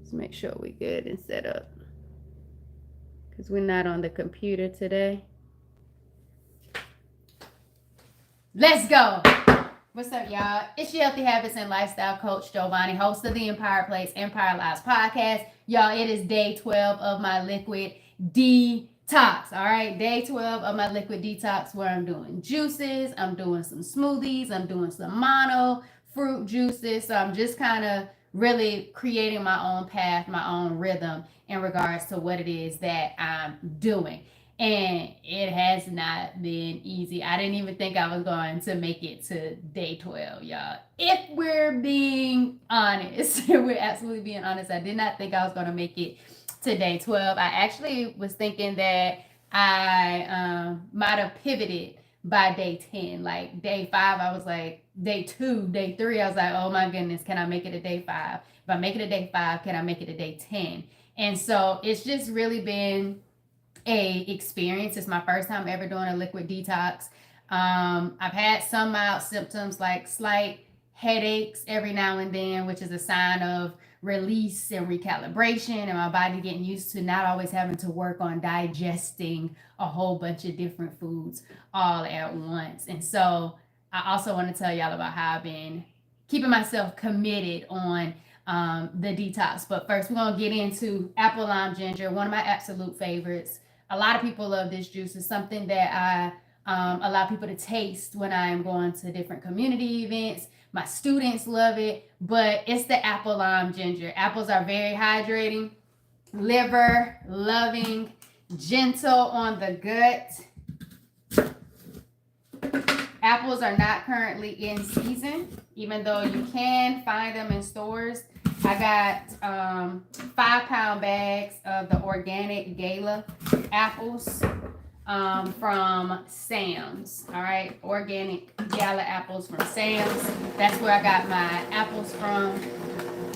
Let's make sure we're good and set up. Because we're not on the computer today. Let's go. What's up, y'all? It's your Healthy Habits and Lifestyle Coach, Giovanni, host of the Empire Place, Empire Lives podcast. Y'all, it is day 12 of my liquid detox. All right, day 12 of my liquid detox where I'm doing juices, I'm doing some smoothies, I'm doing some mono fruit juices. So I'm just kind of really creating my own path, my own rhythm in regards to what it is that I'm doing. And it has not been easy. I didn't even think I was going to make it to day 12, y'all. If we're being honest, we're absolutely being honest. I did not think I was going to make it to day 12. I actually was thinking that I might have pivoted by day 10. Like day 5, I was like, day 2, day 3, I was like, oh my goodness, can I make it to day 5? If I make it to day 5, can I make it to day 10? And so it's just really been a experience. It's my first time ever doing a liquid detox. I've had some mild symptoms like slight headaches every now and then, which is a sign of release and recalibration and my body getting used to not always having to work on digesting a whole bunch of different foods all at once. And so I also want to tell y'all about how I've been keeping myself committed on the detox. But first, we're going to get into apple lime ginger, one of my absolute favorites. A lot of people love this juice. It's something that I allow people to taste when I am going to different community events. My students love it, but it's the apple lime ginger. Apples are very hydrating, liver loving, gentle on the gut. Apples are not currently in season, even though you can find them in stores. I got 5-pound bags of the organic Gala apples from Sam's. All right, organic Gala apples from Sam's. That's where I got my apples from.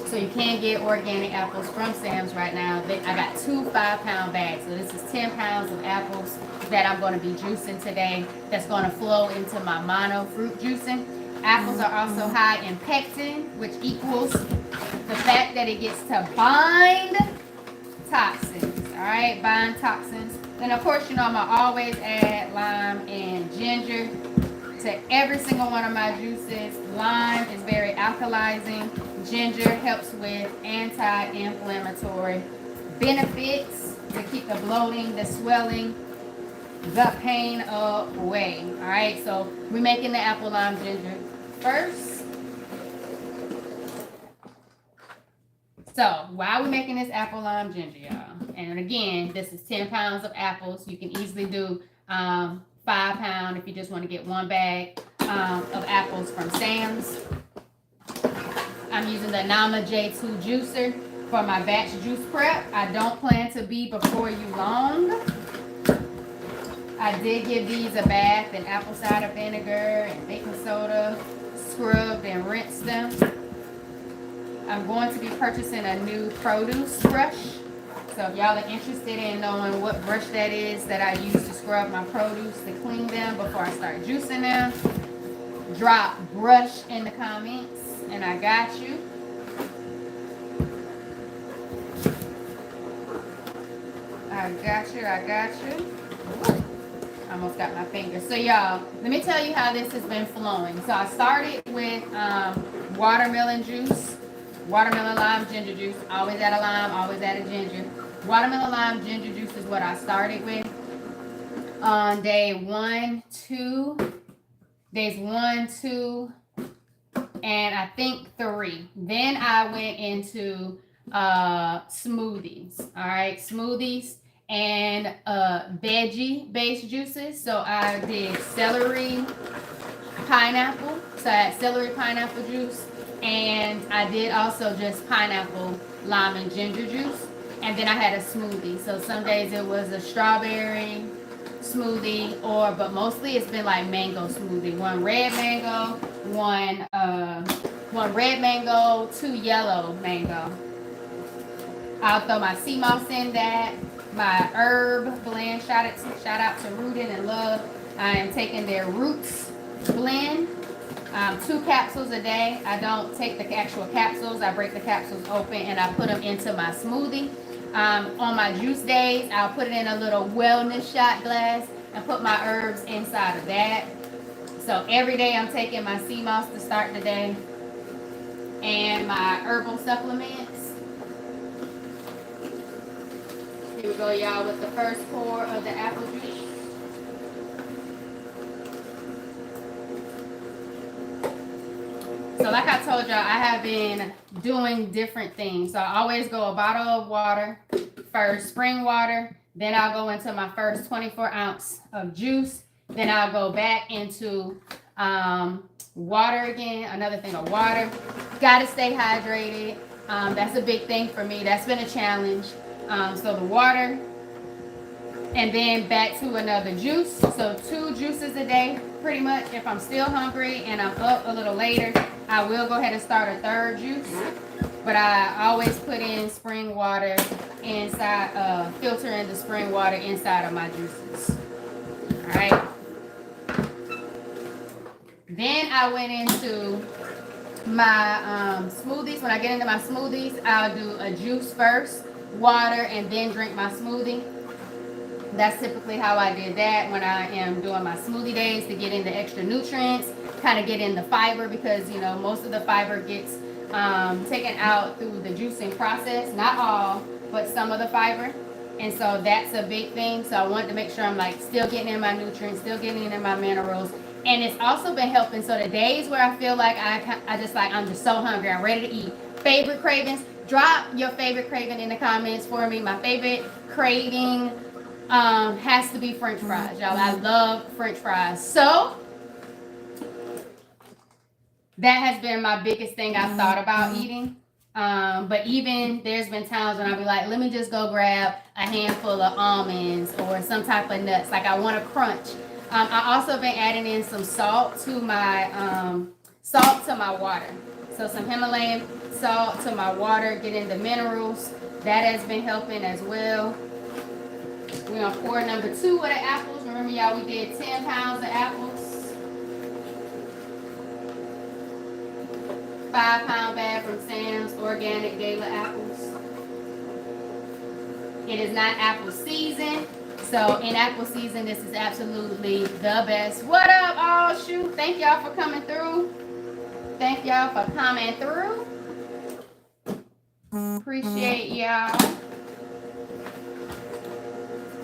So you can get organic apples from Sam's right now. I got 2 5-pound bags. So this is 10 pounds of apples that I'm going to be juicing today. That's going to flow into my mono fruit juicing. Apples are also high in pectin, which equals the fact that it gets to bind toxins. All right, bind toxins. Then of course, you know, I'm gonna always add lime and ginger to every single one of my juices. Lime is very alkalizing. Ginger helps with anti-inflammatory benefits to keep the bloating, the swelling, the pain away. All right, so we're making the apple lime ginger first. So while we're making this apple lime ginger, y'all, and again, this is 10 pounds of apples. You can easily do 5-pound if you just want to get 1 bag of apples from Sam's. I'm using the Nama J2 juicer for my batch juice prep. I don't plan to be before you long. I did give these a bath in apple cider vinegar and baking soda, scrubbed and rinsed them. I'm going to be purchasing a new produce brush. So if y'all are interested in knowing what brush that is that I use to scrub my produce to clean them before I start juicing them, drop brush in the comments and I got you. I got you. Ooh. Almost got my fingers. So y'all, let me tell you how this has been flowing. So I started with watermelon juice, watermelon lime ginger juice. Always add a lime, always add a ginger. Watermelon lime ginger juice is what I started with on days 1, 2, and I think 3. Then I went into smoothies. All right, smoothies and veggie based juices. So I did celery, pineapple. So I had celery pineapple juice, and I did also just pineapple, lime, and ginger juice. And then I had a smoothie. So some days it was a strawberry smoothie, but mostly it's been like mango smoothie. 1 red mango, one red mango, 2 yellow mango. I'll throw my sea moss in that. My herb blend, shout out to Rooted and Love. I am taking their Roots blend 2 capsules a day. I don't take the actual capsules. I break the capsules open and I put them into my smoothie. On my juice days, I'll put it in a little wellness shot glass and put my herbs inside of that. So every day I'm taking my sea moss to start the day and my herbal supplements. Here we go, y'all, with the first pour of the apple juice. So like I told y'all, I have been doing different things. So I always go a bottle of water first, spring water. Then I'll go into my first 24 ounce of juice. Then I'll go back into water again, another thing of water. Got to stay hydrated. That's a big thing for me. That's been a challenge. So the water, and then back to another juice. So 2 juices a day, pretty much. If I'm still hungry and I'm up a little later, I will go ahead and start a 3rd juice. But I always put in spring water inside, filter in the spring water inside of my juices. All right. Then I went into my smoothies. When I get into my smoothies, I'll do a juice first, water, and then drink my smoothie. That's typically how I did that when I am doing my smoothie days, to get in the extra nutrients, kind of get in the fiber, because, you know, most of the fiber gets taken out through the juicing process. Not all, but some of the fiber. And so that's a big thing. So I wanted to make sure I'm like still getting in my nutrients, still getting in my minerals. And it's also been helping. So the days where I feel like I'm just so hungry, I'm ready to eat. Favorite cravings, drop your favorite craving in the comments for me. My favorite craving has to be French fries, y'all. I love French fries. So that has been my biggest thing I've thought about eating. But even there's been times when I'll be like, let me just go grab a handful of almonds or some type of nuts. Like I want to crunch. I also been adding in some salt to my water. So some Himalayan salt to my water, getting the minerals. That has been helping as well. We're gonna pour number 2 of the apples. Remember, y'all, we did 10 pounds of apples. 5-pound bag from Sam's, organic Gala apples. It is not apple season. So in apple season, this is absolutely the best. What up? Oh, shoot. Thank y'all for coming through. Thank y'all for coming through. Appreciate y'all.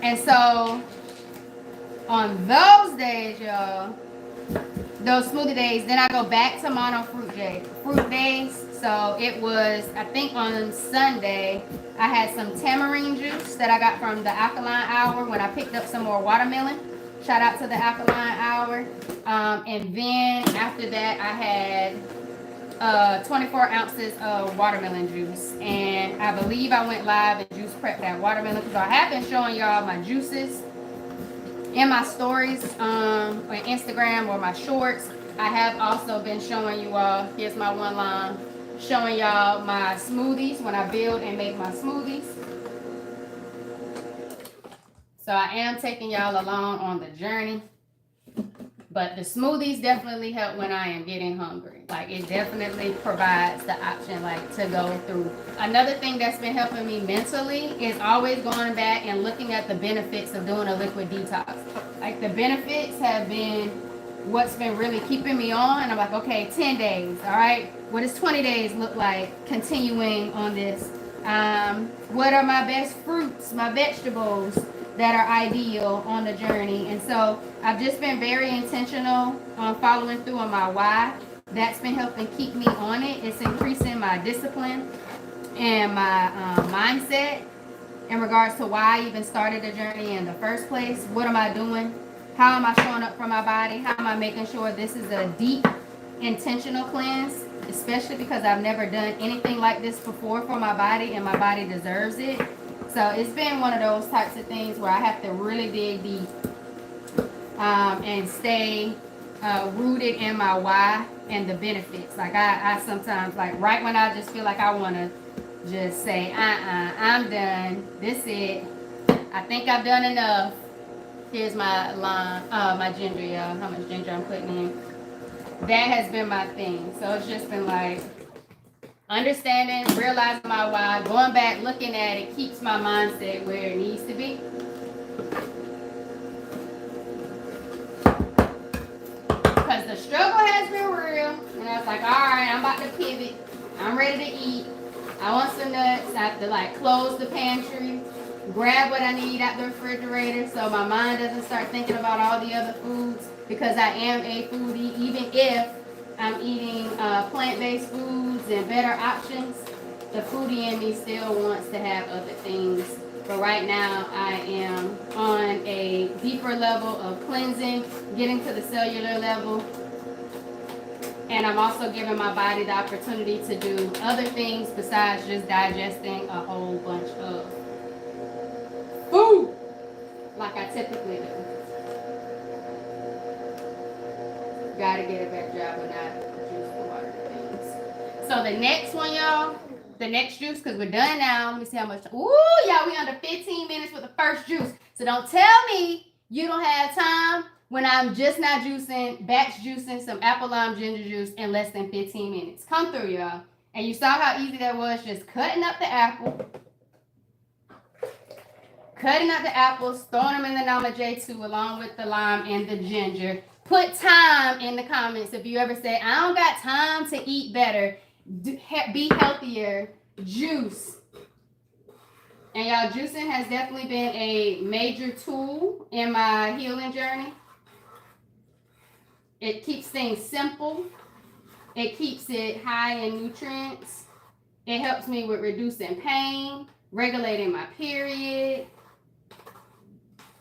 And so on those days, y'all, those smoothie days, then I go back to mono fruit days. So it was, I think on Sunday, I had some tamarind juice that I got from the Alkaline Hour when I picked up some more watermelon. Shout out to the Alkaline Hour. And then after that, I had 24 ounces of watermelon juice. And I believe I went live and juice prepped that watermelon, because I have been showing y'all my juices in my stories on Instagram or my shorts. I have also been showing you all, here's my one line, showing y'all my smoothies when I build and make my smoothies. So I am taking y'all along on the journey. But the smoothies definitely help when I am getting hungry. Like, it definitely provides the option, like, to go through. Another thing that's been helping me mentally is always going back and looking at the benefits of doing a liquid detox. Like, the benefits have been what's been really keeping me on. And I'm like, okay, 10 days, all right? What does 20 days look like continuing on this? What are my best fruits, my vegetables that are ideal on the journey? And so I've just been very intentional on following through on my why. That's been helping keep me on it. It's increasing my discipline and my mindset in regards to why I even started the journey in the first place. What am I doing? How am I showing up for my body? How am I making sure this is a deep, intentional cleanse? Especially because I've never done anything like this before for my body, and my body deserves it. So it's been one of those types of things where I have to really dig deep and stay rooted in my why and the benefits. Like I sometimes, like right when I just feel like I want to just say, I'm done. This it. I think I've done enough. Here's my lime, my ginger, y'all. How much ginger I'm putting in. that has been my thing. So it's just been like understanding, realizing my why, going back, looking at it, keeps my mindset where it needs to be. Because the struggle has been real. And I was like, all right, I'm about to pivot. I'm ready to eat. I want some nuts. I have to like close the pantry, grab what I need out the refrigerator so my mind doesn't start thinking about all the other foods, because I am a foodie. Even if I'm eating plant-based foods and better options, the foodie in me still wants to have other things. But right now I am on a deeper level of cleansing, getting to the cellular level. And I'm also giving my body the opportunity to do other things besides just digesting a whole bunch of food like I typically do. Gotta get a better job of not juice the water things. So the next one, y'all, the next juice, because we're done now. Let me see how much. Ooh, y'all, we under 15 minutes with the first juice. So don't tell me you don't have time when I'm just not juicing, batch juicing some apple lime ginger juice in less than 15 minutes. Come through, y'all. And you saw how easy that was, just cutting up the apple. Cutting up the apples, throwing them in the Nama J2 along with the lime and the ginger. Put time in the comments if you ever say, I don't got time to eat better, be healthier, juice. And y'all, juicing has definitely been a major tool in my healing journey. It keeps things simple. It keeps it high in nutrients. It helps me with reducing pain, regulating my period.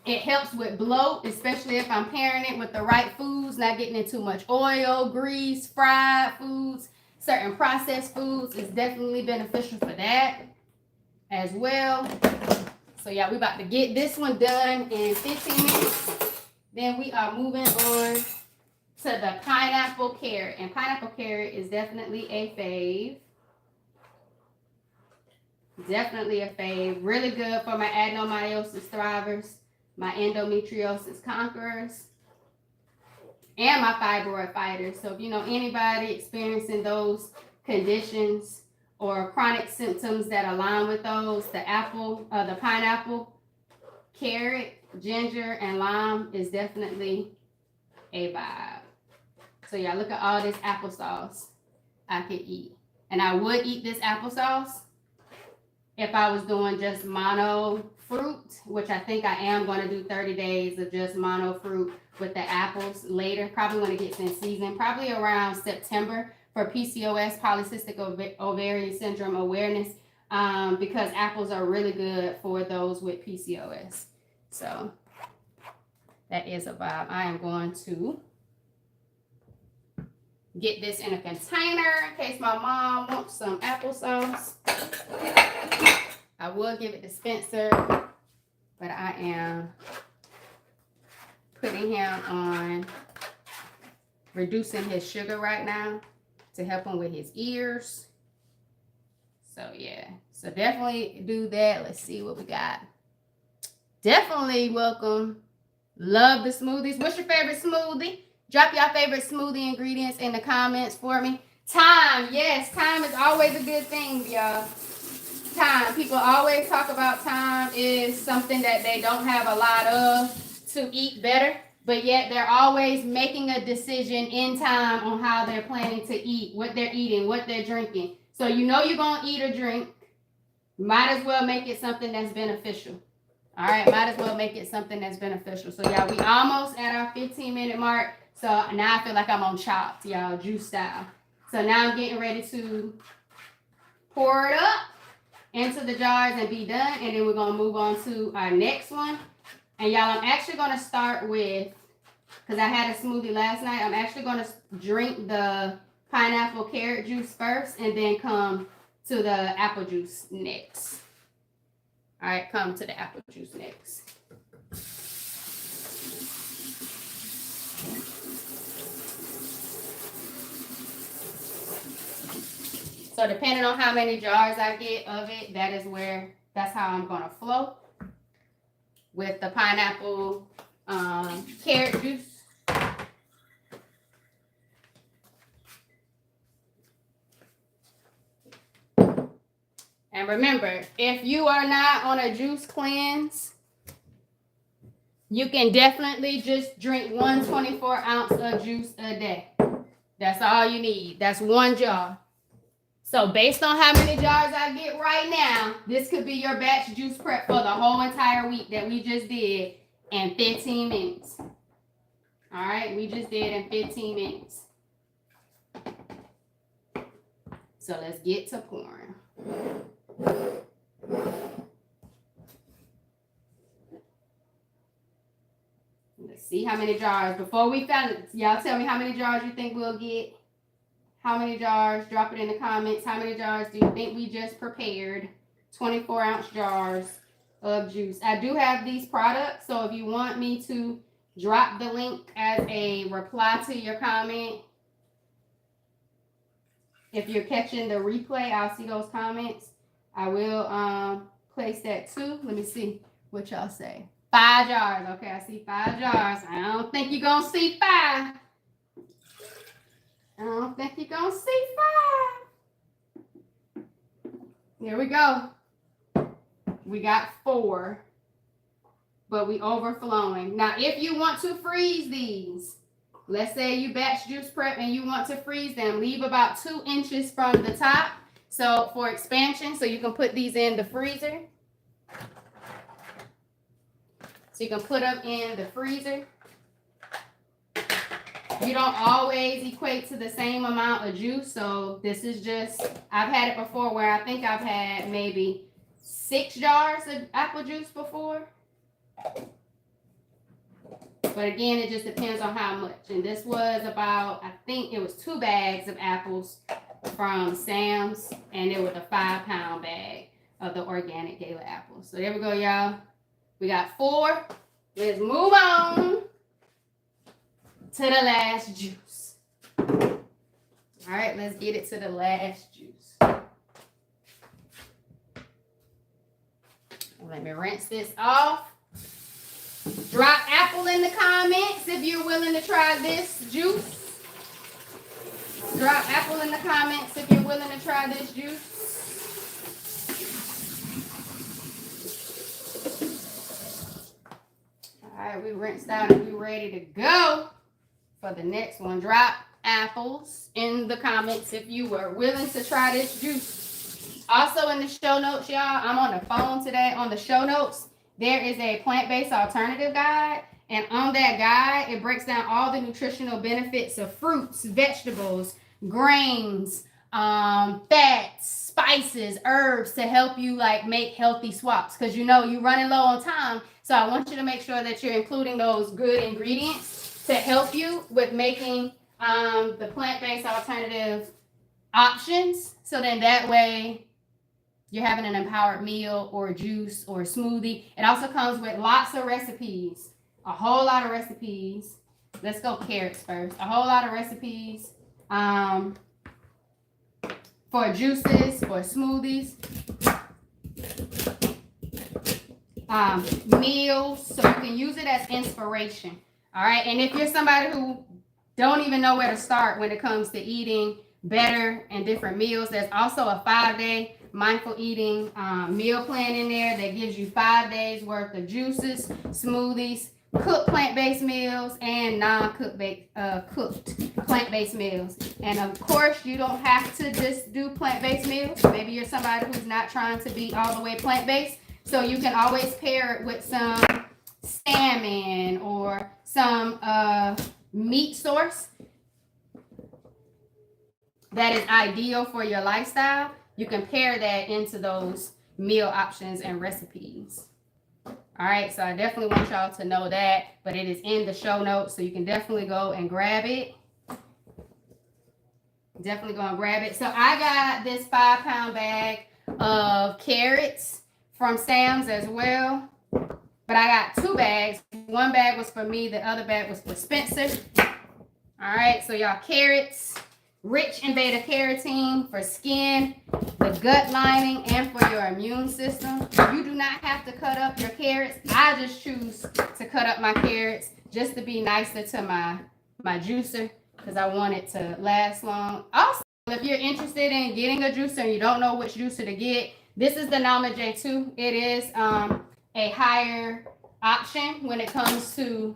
It helps with bloat, especially if I'm pairing it with the right foods, not getting in too much oil, grease, fried foods, certain processed foods. It's definitely beneficial for that as well. So yeah, we about to get this one done in 15 minutes. Then we are moving on to the pineapple carrot. And pineapple carrot is definitely a fave. Definitely a fave. Really good for my adenomyosis thrivers, my endometriosis conquerors, and my fibroid fighters. So if you know anybody experiencing those conditions or chronic symptoms that align with those, the pineapple, carrot, ginger, and lime is definitely a vibe. So yeah, look at all this applesauce I could eat. And I would eat this applesauce if I was doing just mono fruit, which I think I am going to do 30 days of just mono fruit with the apples later, probably when it gets in season, probably around September for PCOS, polycystic ovarian syndrome awareness, because apples are really good for those with PCOS. So that is a vibe. I am going to get this in a container in case my mom wants some applesauce. I will give it to Spencer, but I am putting him on reducing his sugar right now to help him with his ears. So yeah, so definitely do that. Let's see what we got. Definitely welcome. Love the smoothies. What's your favorite smoothie? Drop your favorite smoothie ingredients in the comments for me. Time. Yes, time is always a good thing, y'all. Time. People always talk about time is something that they don't have a lot of to eat better, but yet they're always making a decision in time on how they're planning to eat, what they're eating, what they're drinking. So you know you're going to eat or drink. Might as well make it something that's beneficial. All right, might as well make it something that's beneficial. So y'all, we almost at our 15-minute mark. So now I feel like I'm on Chopped, y'all, juice style. So now I'm getting ready to pour it up into the jars and be done. And then we're going to move on to our next one. And y'all, I'm actually going to start with, because I had a smoothie last night, I'm actually going to drink the pineapple carrot juice first and then come to the apple juice next. All right, come to the apple juice next. So depending on how many jars I get of it, that's how I'm going to flow with the pineapple carrot juice. And remember, if you are not on a juice cleanse, you can definitely just drink 124 ounce of juice a day. That's all you need. That's one jar. So based on how many jars I get right now, this could be your batch juice prep for the whole entire week that we just did in 15 minutes. All right, we just did in 15 minutes. So let's get to pouring. Let's see how many jars. Before we found it, y'all tell me how many jars you think we'll get. How many jars? Drop it in the comments. How many jars do you think we just prepared? 24-ounce jars of juice. I do have these products, so if you want me to drop the link as a reply to your comment, if you're catching the replay, I'll see those comments. I will place that too. Let me see what y'all say. 5 jars. Okay, I see 5 jars. I don't think you're going to see 5. I don't think you're going to see 5. Here we go. We got 4. But we overflowing. Now, if you want to freeze these, let's say you batch juice prep and you want to freeze them, leave about 2 inches from the top. So for expansion, so you can put these in the freezer. So you can put them in the freezer. You don't always equate to the same amount of juice. So this is just, I've had it before where I think I've had maybe 6 jars of apple juice before. But again, it just depends on how much. And this was about, I think it was 2 bags of apples from Sam's. And it was a 5-pound bag of the organic gala apples. So there we go, y'all. We got 4. Let's move on to the last juice. All right, let's get it to the last juice. Let me rinse this off. Drop apple in the comments if you're willing to try this juice. Drop apple in the comments if you're willing to try this juice. All right, we rinsed out and we're ready to go for the next one. Drop apples in the comments if you were willing to try this juice. Also in the show notes, y'all, I'm on the phone today. On the show notes, there is a plant-based alternative guide. And on that guide, it breaks down all the nutritional benefits of fruits, vegetables, grains, fats, spices, herbs to help you like make healthy swaps. Because you know you're running low on time. So I want you to make sure that you're including those good ingredients to help you with making the plant-based alternative options. So then that way you're having an empowered meal or juice or smoothie. It also comes with lots of recipes, a whole lot of recipes. Let's go carrots first. A whole lot of recipes for juices, for smoothies, meals, so you can use it as inspiration. All right, and if you're somebody who don't even know where to start when it comes to eating better and different meals, there's also a 5-day mindful eating meal plan in there that gives you 5 days worth of juices, smoothies, cooked plant-based meals, and non-cooked cooked plant-based meals. And of course, you don't have to just do plant-based meals. Maybe you're somebody who's not trying to be all the way plant-based. So you can always pair it with some salmon or some meat source that is ideal for your lifestyle. You can pair that into those meal options and recipes. All right, so I definitely want y'all to know that, but it is in the show notes, so you can definitely go and grab it. Definitely go and grab it. So I got this 5-pound bag of carrots from Sam's as well, but I got 2 bags. One bag was for me, the other bag was for Spencer. All right, so y'all, carrots, rich in beta carotene for skin, the gut lining, and for your immune system. You do not have to cut up your carrots. I just choose to cut up my carrots just to be nicer to my juicer because I want it to last long. Also, if you're interested in getting a juicer and you don't know which juicer to get, This is the Nama J2. It is a higher option when it comes to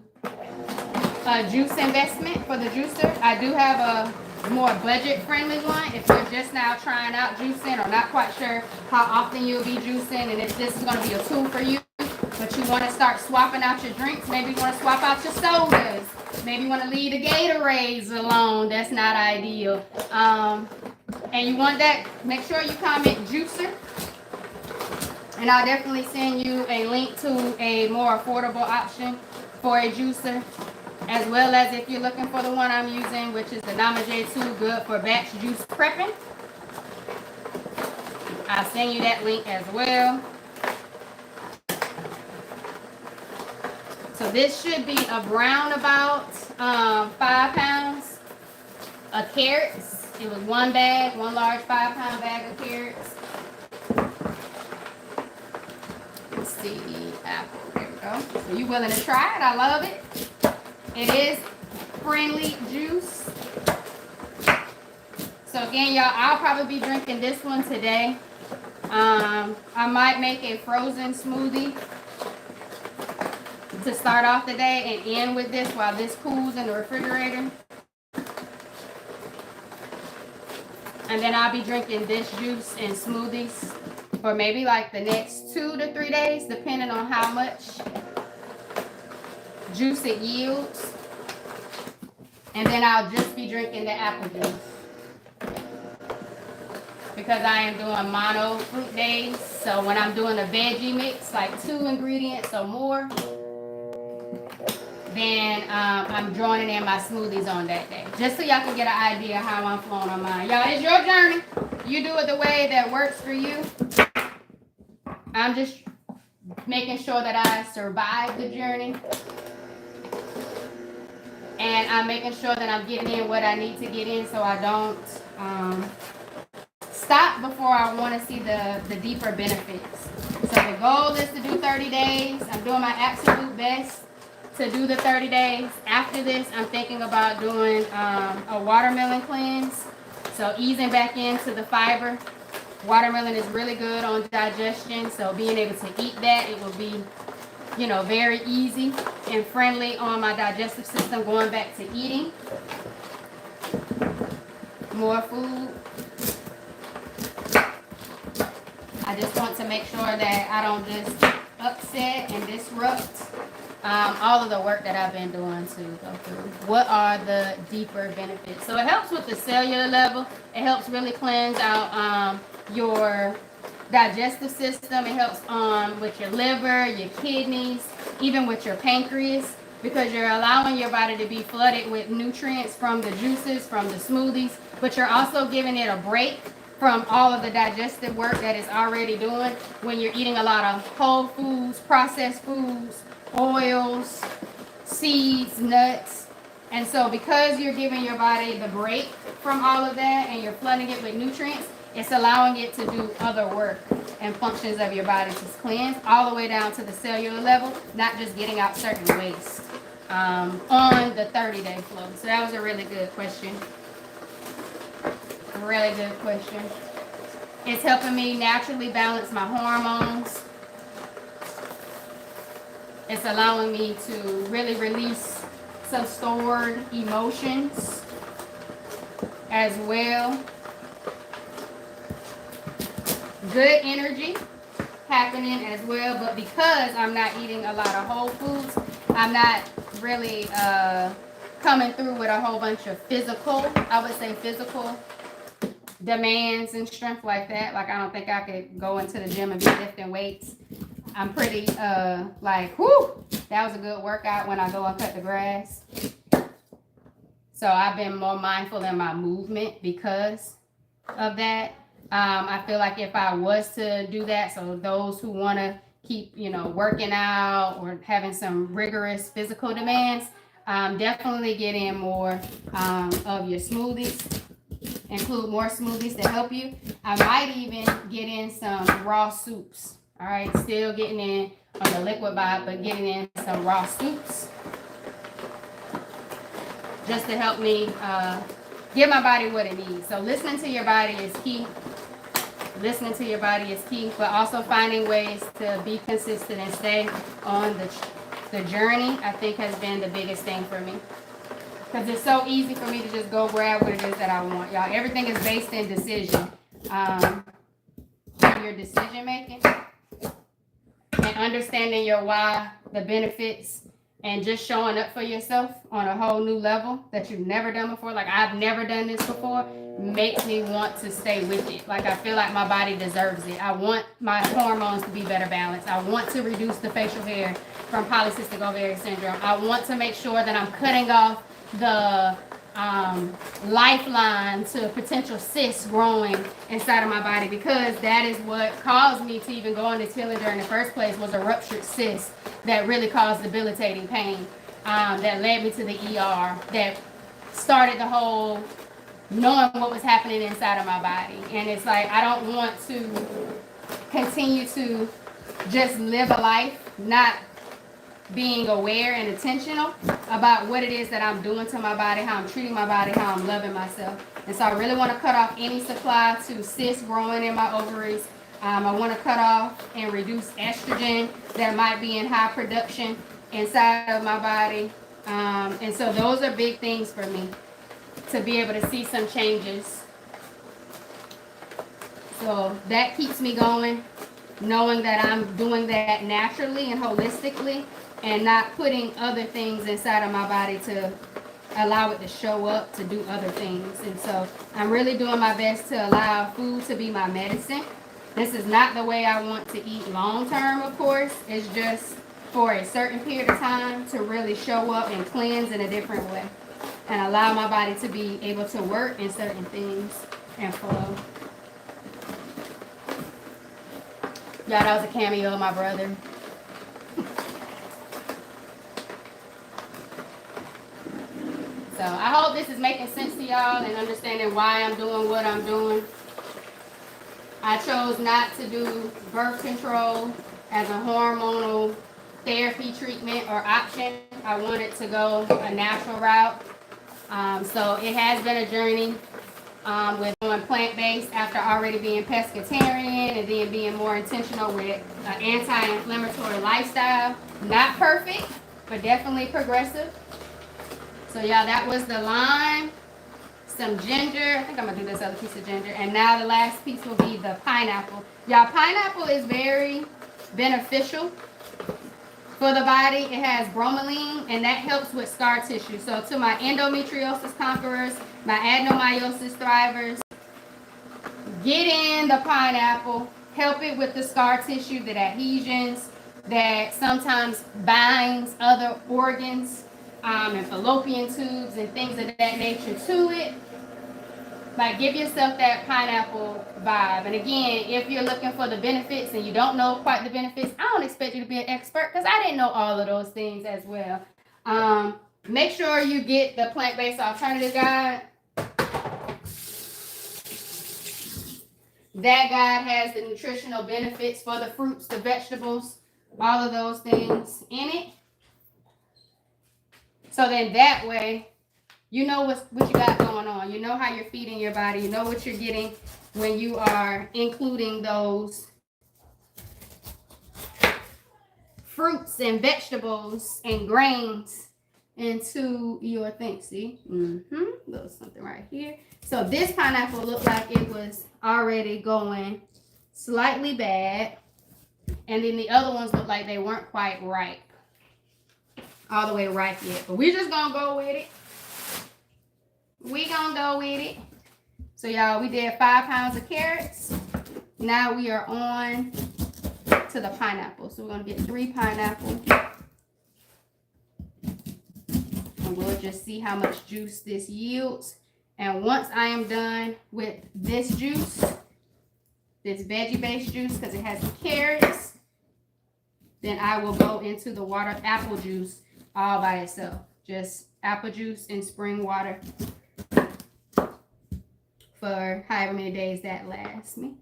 juice investment for the juicer. I do have a more budget-friendly one if you're just now trying out juicing or not quite sure how often you'll be juicing and if this is going to be a tool for you, but you want to start swapping out your drinks. Maybe you want to swap out your sodas. Maybe you want to leave the Gatorades alone. That's not ideal. And you want that, make sure you comment juicer. And I'll definitely send you a link to a more affordable option for a juicer, as well as if you're looking for the one I'm using, which is the Nama J2, good for batch juice prepping. I'll send you that link as well. So this should be around about 5 pounds of carrots. It was one bag, one large 5-pound bag of carrots. Let's see, apple, there we go. So you willing to try it? I love it. It is friendly juice. So again, y'all, I'll probably be drinking this one today. I might make a frozen smoothie to start off the day and end with this while this cools in the refrigerator. And then I'll be drinking this juice and smoothies for maybe like the next 2 to 3 days, depending on how much juice it yields. And then I'll just be drinking the apple juice because I am doing mono fruit days. So when I'm doing a veggie mix, like 2 ingredients or more, then I'm joining in my smoothies on that day. Just so y'all can get an idea how I'm flowing on mine. Y'all, it's your journey. You do it the way that works for you. I'm just making sure that I survive the journey. And I'm making sure that I'm getting in what I need to get in so I don't stop before I want to see the deeper benefits. So the goal is to do 30 days. I'm doing my absolute best to do the 30 days. After this, I'm thinking about doing a watermelon cleanse. So easing back into the fiber. Watermelon is really good on digestion. So being able to eat that, it will be, you know, very easy and friendly on my digestive system going back to eating more food. I just want to make sure that I don't just upset and disrupt all of the work that I've been doing to go through. What are the deeper benefits? So it helps with the cellular level. It helps really cleanse out your digestive system. It helps with your liver, your kidneys, even with your pancreas, because you're allowing your body to be flooded with nutrients from the juices, from the smoothies, but you're also giving it a break from all of the digestive work that it's already doing when you're eating a lot of whole foods, processed foods, oils, seeds, nuts. And so because you're giving your body the break from all of that and you're flooding it with nutrients, it's allowing it to do other work and functions of your body to cleanse all the way down to the cellular level, not just getting out certain waste on the 30-day flow. So that was a really good question. Really good question. It's helping me naturally balance my hormones. It's allowing me to really release some stored emotions as well. Good energy happening as well, but because I'm not eating a lot of whole foods, I'm not really coming through with a whole bunch of physical demands and strength like that. Like, I don't think I could go into the gym and be lifting weights. I'm pretty like, whoo, that was a good workout when I go and cut the grass. So I've been more mindful in my movement because of that. I feel like if I was to do that, so those who want to keep, you know, working out or having some rigorous physical demands, definitely get in more of your smoothies. Include more smoothies to help you. I might even get in some raw soups. All right, still getting in on the liquid vibe, but getting in some raw soups just to help me give my body what it needs. So listening to your body is key. listening to your body is key, but also finding ways to be consistent and stay on the journey, I think, has been the biggest thing for me. Because it's so easy for me to just go grab what it is that I want, y'all. Everything is based in decision. Your decision making and understanding your why, the benefits, and just showing up for yourself on a whole new level that you've never done before. Like, I've never done this before. Makes me want to stay with it. Like, I feel like my body deserves it. I want my hormones to be better balanced. I want to reduce the facial hair from polycystic ovarian syndrome. I want to make sure that I'm cutting off the lifeline to potential cysts growing inside of my body, because that is what caused me to even go on this healing journey in the first place, was a ruptured cyst that really caused debilitating pain, that led me to the ER, that started the whole knowing what was happening inside of my body. And it's like, I don't want to continue to just live a life not being aware and intentional about what it is that I'm doing to my body, how I'm treating my body, how I'm loving myself. And so I really want to cut off any supply to cysts growing in my ovaries. I want to cut off and reduce estrogen that might be in high production inside of my body. And so those are big things for me, to be able to see some changes. So that keeps me going, knowing that I'm doing that naturally and holistically, and not putting other things inside of my body to allow it to show up to do other things. And so I'm really doing my best to allow food to be my medicine. This is not the way I want to eat long term, of course. It's just for a certain period of time to really show up and cleanse in a different way, and allow my body to be able to work in certain things and flow. Y'all, that was a cameo of my brother. So I hope this is making sense to y'all and understanding why I'm doing what I'm doing. I chose not to do birth control as a hormonal therapy treatment or option. I wanted to go a natural route. So it has been a journey with going plant-based after already being pescatarian, and then being more intentional with an anti-inflammatory lifestyle. Not perfect, but definitely progressive. So y'all, that was the lime, some ginger. I think I'm gonna do this other piece of ginger. And now the last piece will be the pineapple. Y'all, pineapple is very beneficial for the body. It has bromelain, and that helps with scar tissue. So to my endometriosis conquerors, my adenomyosis thrivers, get in the pineapple. Help it with the scar tissue, the adhesions that sometimes binds other organs, and fallopian tubes and things of that nature to it. Like, give yourself that pineapple vibe. And again, if you're looking for the benefits and you don't know quite the benefits, I don't expect you to be an expert, because I didn't know all of those things as well. Make sure you get the plant-based alternative guide. That guide has the nutritional benefits for the fruits, the vegetables, all of those things in it. So then that way, you know what you got going on. You know how you're feeding your body. You know what you're getting when you are including those fruits and vegetables and grains into your thing. See? There's something right here. So this pineapple looked like it was already going slightly bad. And then the other ones looked like they weren't quite ripe. All the way ripe yet. But we're just going to go with it. We gonna go with it. So y'all, we did 5 pounds of carrots. Now we are on to the pineapple. So we're gonna get 3 pineapples. And we'll just see how much juice this yields. And once I am done with this juice, this veggie-based juice, because it has the carrots, then I will go into the water apple juice all by itself. Just apple juice and spring water for however many days that lasts me.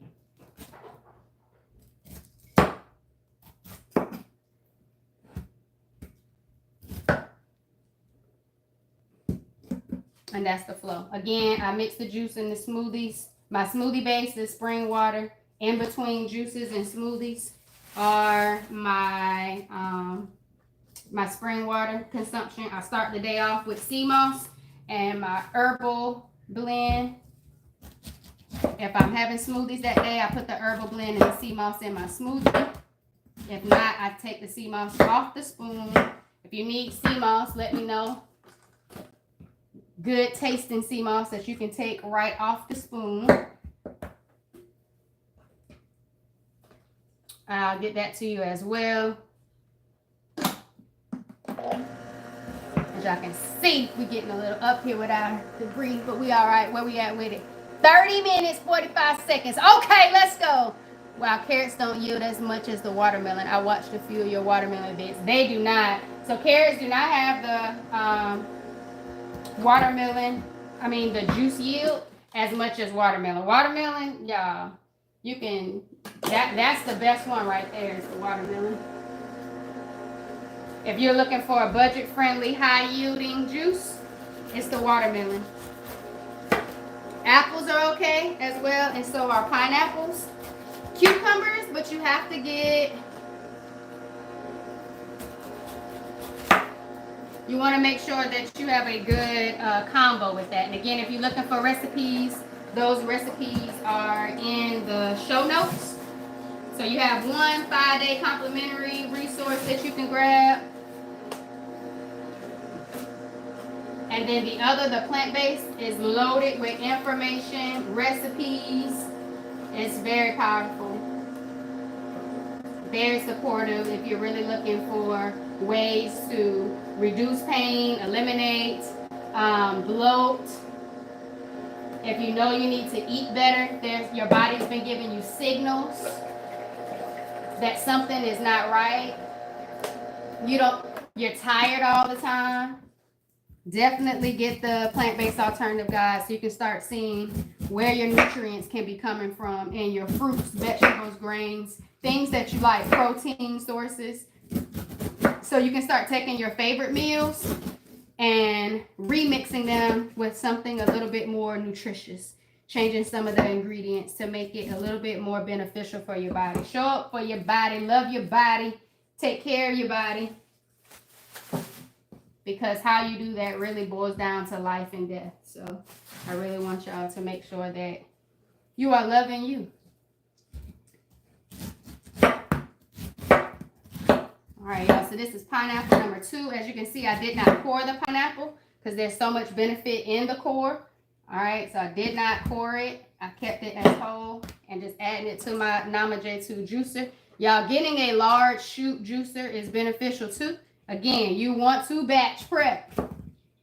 And that's the flow. Again, I mix the juice in the smoothies. My smoothie base is spring water in between juices and smoothies are my my spring water consumption. I start the day off with sea moss and my herbal blend. If I'm having smoothies that day, I put the herbal blend and the sea moss in my smoothie. If not, I take the sea moss off the spoon. If you need sea moss, let me know. Good tasting sea moss that you can take right off the spoon. I'll get that to you as well. As y'all can see, we're getting a little up here with our debris, but we all right. Where we at with it? 30 minutes, 45 seconds. Okay, let's go. Wow, carrots don't yield as much as the watermelon. I watched a few of your watermelon bits. They do not. So carrots do not have the the juice yield as much as watermelon. Watermelon, y'all, you can, that's the best one right there is the watermelon. If you're looking for a budget-friendly, high-yielding juice, it's the watermelon. Apples are okay as well, and so are pineapples. Cucumbers, but you have to get, you want to make sure that you have a good combo with that. And again, if you're looking for recipes, those recipes are in the show notes. So you have one 5-day complimentary resource that you can grab. And then the other, the plant-based, is loaded with information, recipes. It's very powerful. Very supportive if you're really looking for ways to reduce pain, eliminate bloat. If you know you need to eat better, your body's been giving you signals that something is not right. You're tired all the time. Definitely get the plant-based alternative guide so you can start seeing where your nutrients can be coming from in your fruits, vegetables, grains, things that you like, protein sources. So you can start taking your favorite meals and remixing them with something a little bit more nutritious, changing some of the ingredients to make it a little bit more beneficial for your body. Show up for your body, love your body, take care of your body. Because how you do that really boils down to life and death. So I really want y'all to make sure that you are loving you. All right, y'all. So this is pineapple number 2. As you can see, I did not core the pineapple because there's so much benefit in the core. All right, so I did not core it. I kept it as whole and just adding it to my Nama J2 juicer. Y'all, getting a large shoot juicer is beneficial too. Again, you want to batch prep.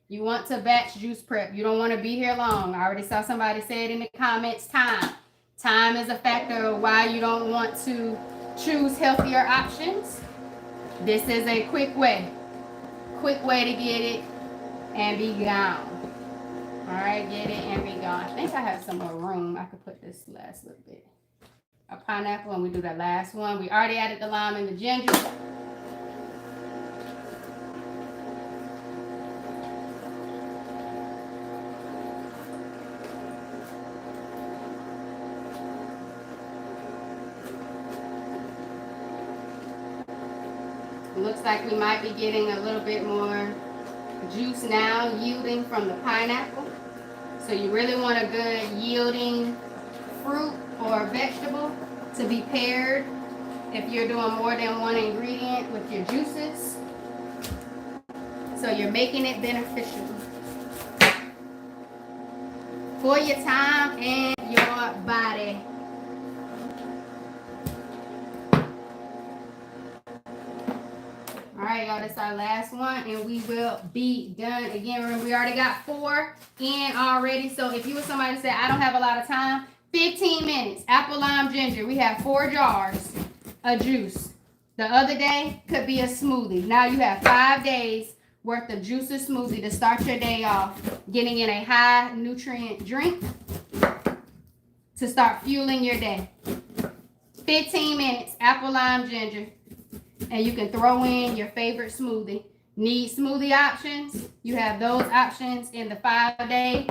You want to batch juice prep. You don't want to be here long. I already saw somebody say it in the comments, time. Time is a factor of why you don't want to choose healthier options. This is a quick way to get it and be gone. All right, get it and be gone. I think I have some more room. I could put this last little bit. A pineapple, and we do the last one. We already added the lime and the ginger. Looks like we might be getting a little bit more juice now yielding from the pineapple. So you really want a good yielding fruit or vegetable to be paired if you're doing more than one ingredient with your juices. So you're making it beneficial for your time and your body. All right, y'all, that's our last one, and we will be done. Again, remember, we already got 4 in already. So if you were somebody who said, I don't have a lot of time, 15 minutes, apple, lime, ginger. We have 4 jars of juice. The other day could be a smoothie. Now you have 5 days worth of juice or smoothie to start your day off, getting in a high nutrient drink to start fueling your day. 15 minutes, apple, lime, ginger. And you can throw in your favorite smoothie. Need smoothie options? You have those options in the 5-day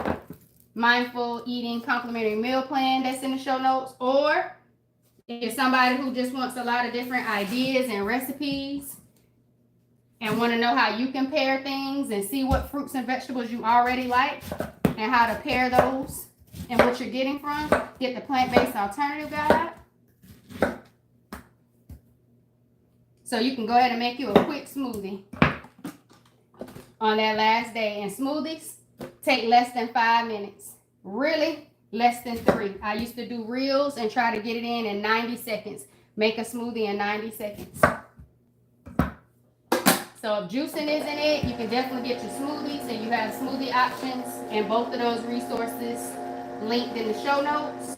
mindful eating complimentary meal plan that's in the show notes. Or If you're somebody who just wants a lot of different ideas and recipes and want to know how you can pair things and see what fruits and vegetables you already like and how to pair those and what you're getting from, get the plant-based alternative guide. So you can go ahead and make you a quick smoothie on that last day. And smoothies take less than 5 minutes. Really, less than 3. I used to do reels and try to get it in 90 seconds. Make a smoothie in 90 seconds. So if juicing isn't it, you can definitely get your smoothies, and you have smoothie options and both of those resources linked in the show notes.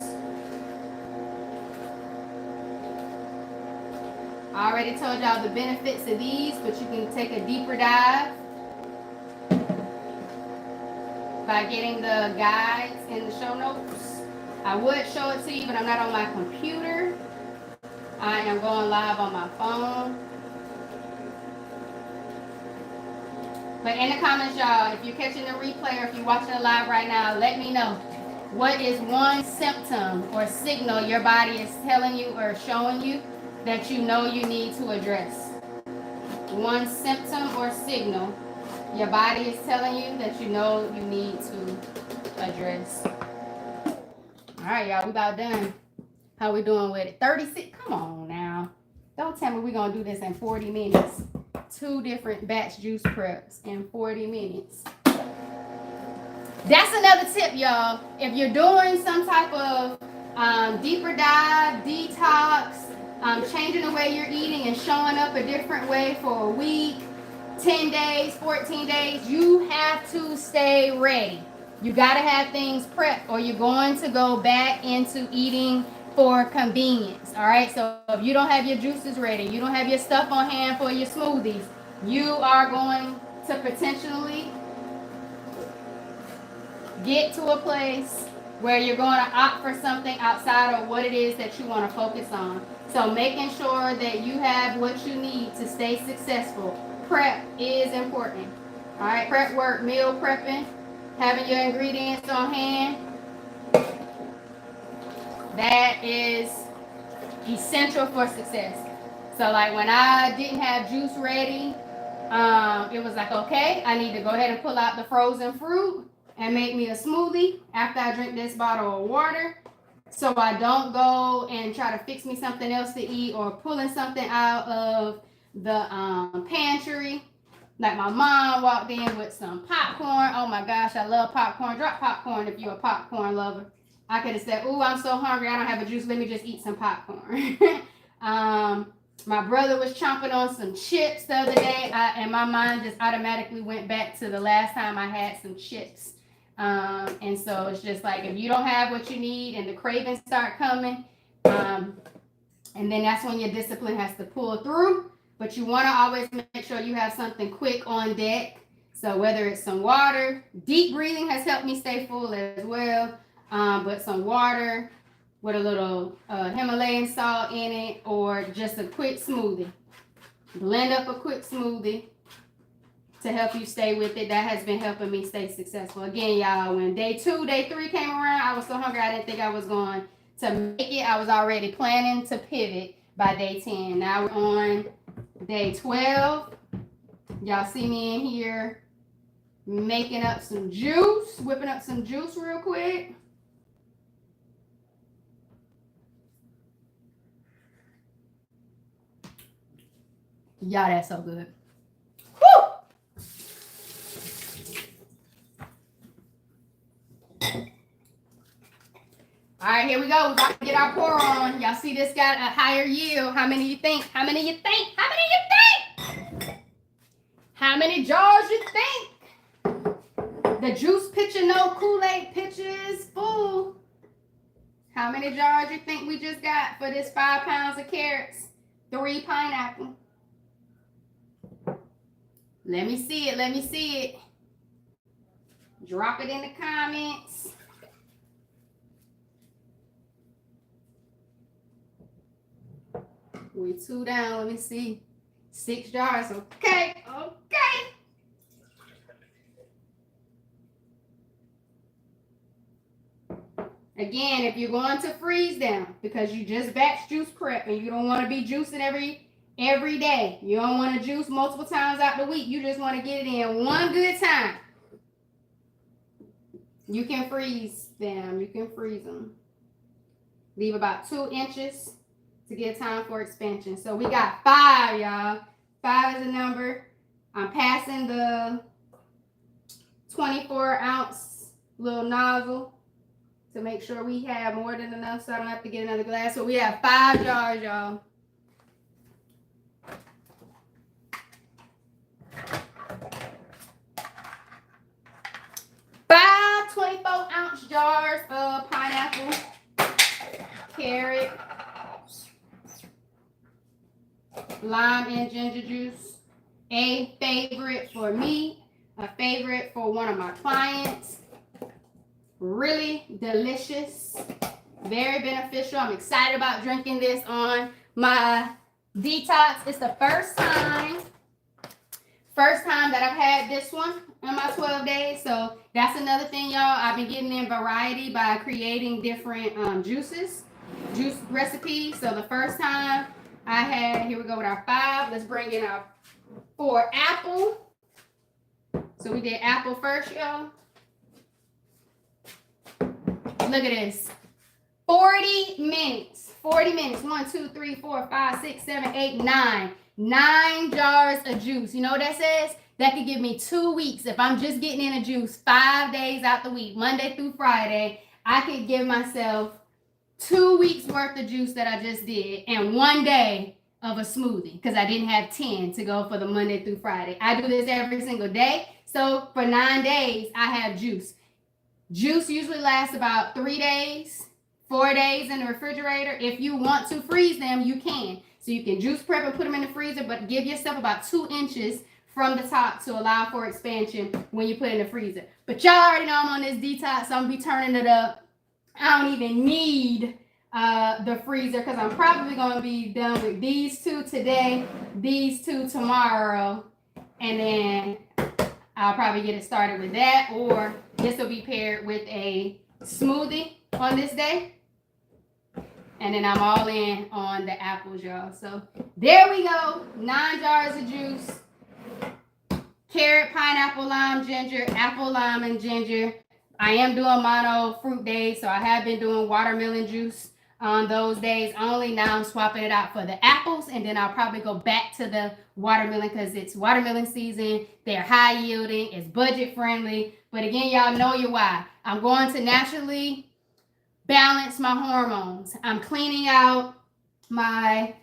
I already told y'all the benefits of these, but you can take a deeper dive by getting the guides in the show notes. I would show it to you, but I'm not on my computer. I am going live on my phone. But in the comments, y'all, if you're catching the replay or if you're watching it live right now, let me know. What is one symptom or signal your body is telling you or showing you that you know you need to address? One symptom or signal your body is telling you that you know you need to address. All right, y'all, we about done. How we doing with it? 36, come on now. Don't tell me we're gonna do this in 40 minutes. 2 different batch juice preps in 40 minutes. That's another tip, y'all. If you're doing some type of deeper dive, detox, changing the way you're eating and showing up a different way for a week, 10 days, 14 days, you have to stay ready. You got to have things prepped, or you're going to go back into eating for convenience. All right, so if you don't have your juices ready, you don't have your stuff on hand for your smoothies, you are going to potentially get to a place where you're going to opt for something outside of what it is that you want to focus on. So making sure that you have what you need to stay successful. Prep is important. All right, prep work, meal prepping, having your ingredients on hand, that is essential for success. So like when I didn't have juice ready, it was like, okay, I need to go ahead and pull out the frozen fruit and make me a smoothie after I drink this bottle of water, so I don't go and try to fix me something else to eat or pulling something out of the pantry. Like my mom walked in with some popcorn. Oh my gosh, I love popcorn. Drop popcorn if you're a popcorn lover. I could have said, ooh, I'm so hungry, I don't have a juice, let me just eat some popcorn. My brother was chomping on some chips the other day, and my mind just automatically went back to the last time I had some chips. And so it's just like, if you don't have what you need and the cravings start coming, and then that's when your discipline has to pull through. But you want to always make sure you have something quick on deck. So whether it's some water, deep breathing has helped me stay full as well. But some water with a little Himalayan salt in it, or just a quick smoothie. Blend up a quick smoothie to help you stay with it. That has been helping me stay successful. Again, y'all, when day 2, day 3 came around, I was so hungry I didn't think I was going to make it. I was already planning to pivot by day 10. Now we're on day 12. Y'all see me in here making up some juice, whipping up some juice real quick. Y'all, that's so good. Woo! All right, here we go. We're about to get our pour on. Y'all see this got a higher yield. How many you think? How many you think? How many you think? How many jars you think? The juice pitcher, no Kool-Aid pitcher is full. How many jars you think we just got for this 5 pounds of carrots, 3 pineapple? Let me see it. Let me see it. Drop it in the comments. We 2 down. Let me see. 6 jars. Okay. Okay. Again, if you're going to freeze them because you just batch juice prep and you don't want to be juicing every day, you don't want to juice multiple times out the week, you just want to get it in one good time, you can freeze them. You can freeze them. Leave about 2 inches to get time for expansion. So we got 5, y'all. 5 is the number. I'm passing the 24-ounce little nozzle to make sure we have more than enough so I don't have to get another glass. So we have 5 jars, y'all. Five 24-ounce jars of pineapple, carrot, lime, and ginger juice. A favorite for me, a favorite for one of my clients. Really delicious, very beneficial. I'm excited about drinking this on my detox. It's the first time that I've had this one in my 12 days. So that's another thing, y'all. I've been getting in variety by creating different juice recipes. So the first time I had, here we go with our 5. Let's bring in our 4 apple. So we did apple first, y'all. Look at this. 40 minutes. 40 minutes. 1, 2, 3, 4, 5, 6, 7, 8, 9. 9 jars of juice. You know what that says? That could give me 2 weeks. If I'm just getting in a juice 5 days out the week, Monday through Friday, I could give myself 2 weeks worth of juice that I just did and 1 day of a smoothie because I didn't have 10 to go for the Monday through Friday. I do this every single day. So for 9 days, I have juice. Juice usually lasts about 3 days, 4 days in the refrigerator. If you want to freeze them, you can. So you can juice prep and put them in the freezer, but give yourself about 2 inches from the top to allow for expansion when you put it in the freezer. But y'all already know I'm on this detox, so I'm going to be turning it up. I don't even need the freezer because I'm probably going to be done with these 2 today, these 2 tomorrow, and then I'll probably get it started with that, or this will be paired with a smoothie on this day. And then I'm all in on the apples, y'all. So there we go. 9 jars of juice. Carrot, pineapple, lime, ginger, apple, lime, and ginger. I am doing mono fruit days, so I have been doing watermelon juice on those days only. Now I'm swapping it out for the apples, and then I'll probably go back to the watermelon because it's watermelon season. They're high yielding. It's budget friendly. But again, y'all know your why. I'm going to naturally balance my hormones. I'm cleaning out my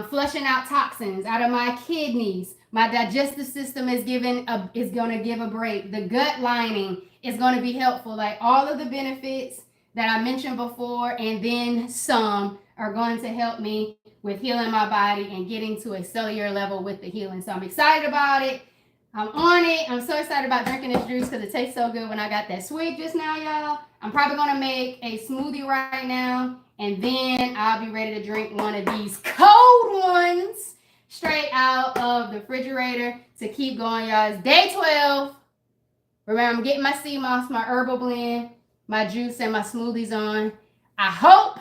flushing out toxins out of my kidneys. My digestive system is going to give a break. The gut lining is going to be helpful. Like all of the benefits that I mentioned before, and then some are going to help me with healing my body and getting to a cellular level with the healing. So I'm excited about it. I'm on it. I'm so excited about drinking this juice because it tastes so good when I got that swig just now, y'all. I'm probably going to make a smoothie right now, and then I'll be ready to drink one of these cold ones straight out of the refrigerator to keep going, y'all. It's day 12. Remember, I'm getting my sea moss, my herbal blend, my juice, and my smoothies on. I hope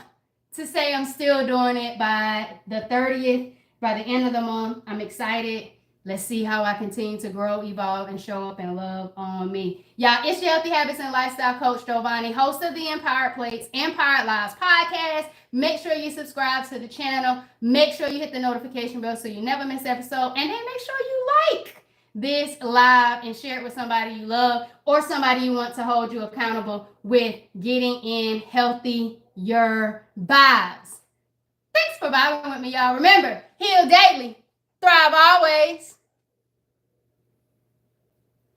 to say I'm still doing it by the 30th, by the end of the month. I'm excited. Let's see how I continue to grow, evolve, and show up and love on me. Y'all, it's your Healthy Habits and Lifestyle Coach, Giovanni, host of the Empowered Plates, Empowered Lives podcast. Make sure you subscribe to the channel. Make sure you hit the notification bell so you never miss an episode. And then make sure you like this live and share it with somebody you love or somebody you want to hold you accountable with getting in healthier vibes. Thanks for vibing with me, y'all. Remember, heal daily, thrive always.